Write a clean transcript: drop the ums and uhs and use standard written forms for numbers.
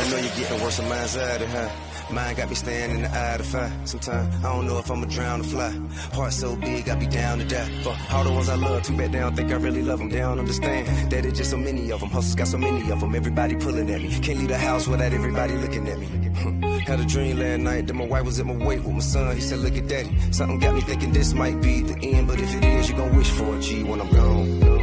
I know you're getting worse than mine's out of, huh? Mine got me standing in the eye of the fire. Sometimes I don't know if I'ma drown or fly. Heart so big, I be down to die. For all the ones I love, too bad they don't think I really love them. They don't understand that it's just so many of them. Hustles got so many of them. Everybody pulling at me. Can't leave the house without everybody looking at me. Had a dream last night that my wife was at my wake with my son. He said, look at daddy. Something got me thinking this might be the end, but if it is, you gon' wish for a G when I'm gone.